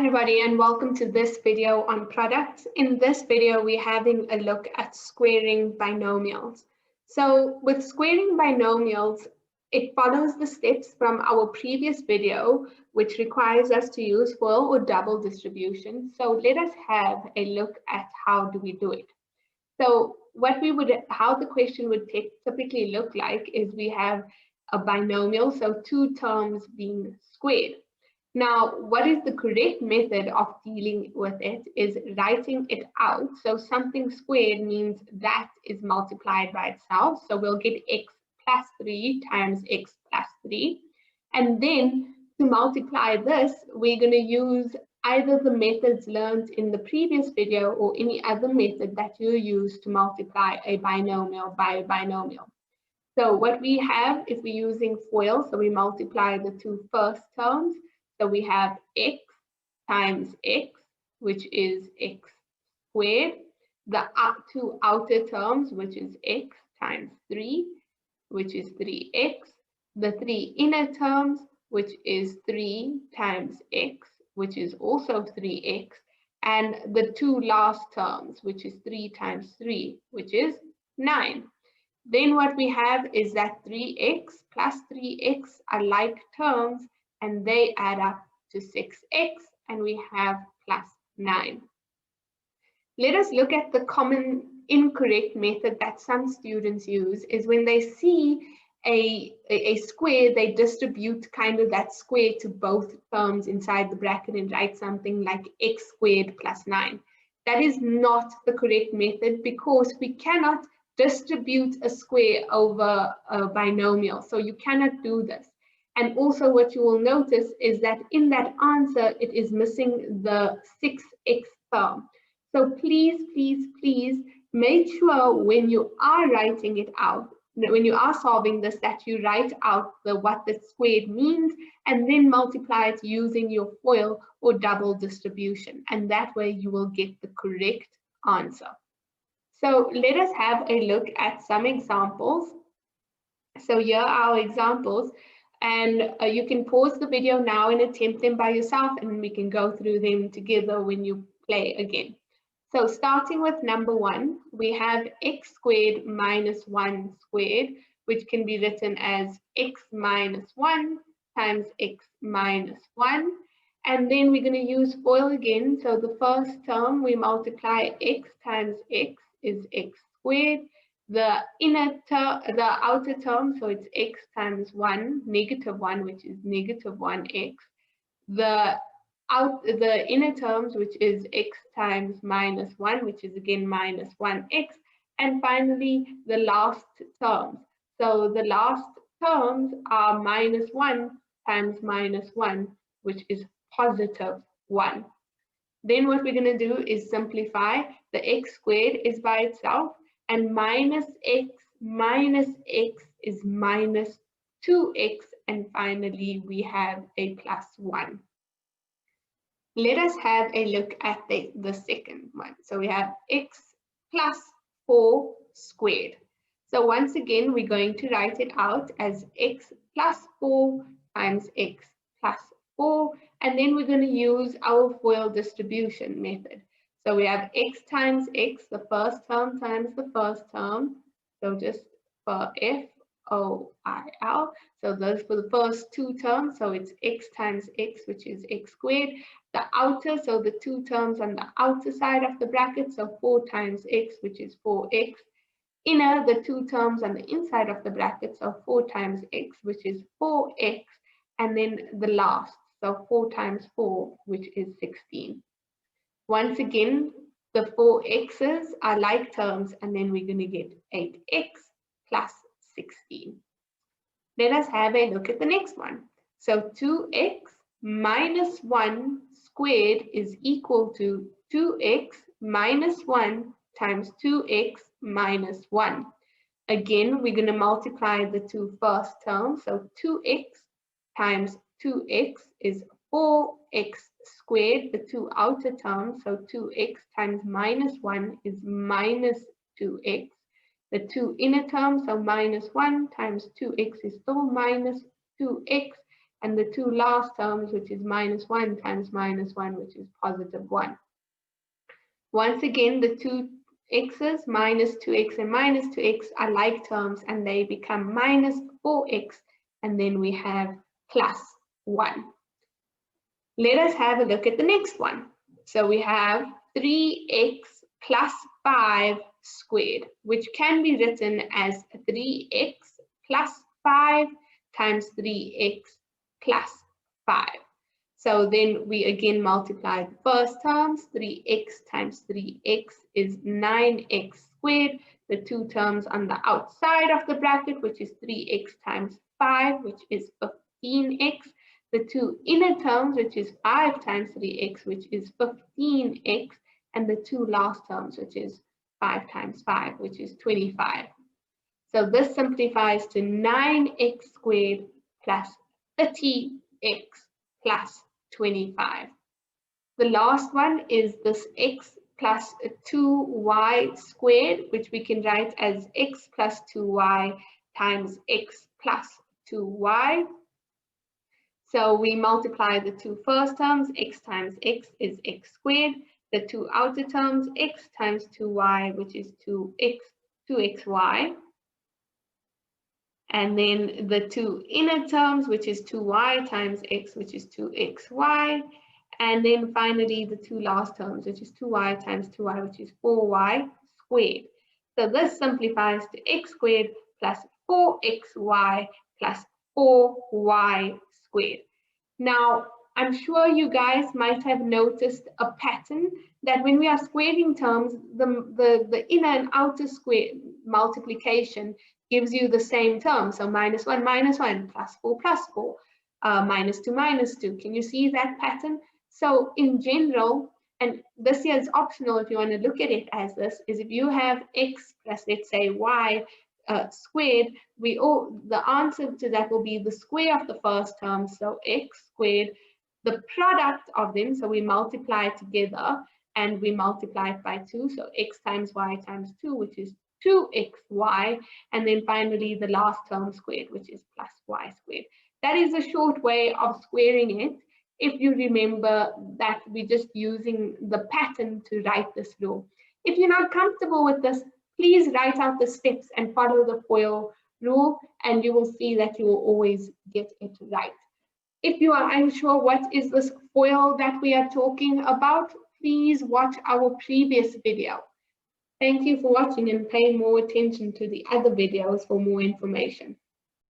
everybody, and welcome to this video on products. In this video, we're having a look at squaring binomials. So with squaring binomials, it follows the steps from our previous video, which requires us to use FOIL or double distribution. So let us have a look at how do we do it. So how the question would typically look like is we have a binomial, so two terms being squared. Now, what is the correct method of dealing with it is writing it out. So something squared means that is multiplied by itself. So we'll get x plus 3 times x plus 3. And then to multiply this, we're going to use either the methods learned in the previous video or any other method that you use to multiply a binomial by a binomial. So what we have is we're using FOIL. So we multiply the two first terms. So we have x times x, which is x squared. The two outer terms, which is x times 3, which is 3x. The three inner terms, which is 3 times x, which is also 3x. And the two last terms, which is 3 times 3, which is 9. Then what we have is that 3x plus 3x are like terms, and they add up to 6x, and we have plus 9. Let us look at the common incorrect method that some students use is when they see a square, they distribute kind of that square to both terms inside the bracket and write something like x squared plus 9. That is not the correct method because we cannot distribute a square over a binomial. So you cannot do this. And also what you will notice is that in that answer, it is missing the 6x term. So please, please, please make sure when you are writing it out, when you are solving this, that you write out what the squared means and then multiply it using your FOIL or double distribution. And that way you will get the correct answer. So let us have a look at some examples. So here are our examples. And you can pause the video now and attempt them by yourself, and we can go through them together when you play again. So starting with number 1, we have x squared minus 1 squared, which can be written as x minus 1 times x minus 1. And then we're going to use FOIL again. So the first term, we multiply x times x is x squared. The outer term, so it's x times 1, negative 1, which is negative 1x. The inner terms, which is x times minus 1, which is again minus 1x. And finally, the last terms. So the last terms are minus 1 times minus 1, which is positive 1. Then what we're going to do is simplify. The x squared is by itself, and minus x is minus 2x, and finally we have a plus 1. Let us have a look at the second one. So we have x plus 4 squared. So once again, we're going to write it out as x plus 4 times x plus 4, and then we're going to use our FOIL distribution method. So we have x times x, the first term times the first term. So just for FOIL. So those for the first two terms. So it's x times x, which is x squared. The outer, so the two terms on the outer side of the bracket. So 4 times x, which is 4x. Inner, the two terms on the inside of the bracket. So 4 times x, which is 4x. And then the last, so 4 times 4, which is 16. Once again, the 4 x's are like terms, and then we're going to get 8x plus 16. Let us have a look at the next one. So 2x minus 1 squared is equal to 2x minus 1 times 2x minus 1. Again, we're going to multiply the two first terms. So 2x times 2x is 4x squared, the two outer terms, so 2x times minus 1 is minus 2x. The two inner terms, so minus 1 times 2x is still minus 2x. and the two last terms, which is -1 times -1, which is +1. Once again, the two x's, -2x and -2x, are like terms, and they become -4x, and then we have +1. Let us have a look at the next one. So we have 3x plus 5 squared, which can be written as 3x plus 5 times 3x plus 5. So then we again multiply the first terms. 3x times 3x is 9x squared. The two terms on the outside of the bracket, which is 3x times 5, which is 15x. The two inner terms, which is 5 times 3x, which is 15x, and the two last terms, which is 5 times 5, which is 25. So this simplifies to 9x squared plus 30x plus 25. The last one is this x plus 2y squared, which we can write as x plus 2y times x plus 2y. So we multiply the two first terms. X times x is x squared. The two outer terms, x times 2y, which is 2xy. And then the two inner terms, which is 2y times x, which is 2xy. And then finally, the two last terms, which is 2y times 2y, which is 4y squared. So this simplifies to x squared plus 4xy plus 4y squared. Now, I'm sure you guys might have noticed a pattern that when we are squaring terms, the inner and outer square multiplication gives you the same term. So -1, -1, +4, +4, -2, -2. Can you see that pattern? So in general, and this here is optional if you want to look at it as this, is if you have x plus, let's say, y squared, the answer to that will be the square of the first term, so x squared, the product of them, so we multiply together and we multiply it by 2, so x times y times 2, which is 2xy, and then finally the last term squared, which is plus y squared. That is a short way of squaring it. If you remember that we're just using the pattern to write this rule. If you're not comfortable with this, please write out the steps and follow the FOIL rule, and you will see that you will always get it right. If you are unsure what is this FOIL that we are talking about, please watch our previous video. Thank you for watching and pay more attention to the other videos for more information.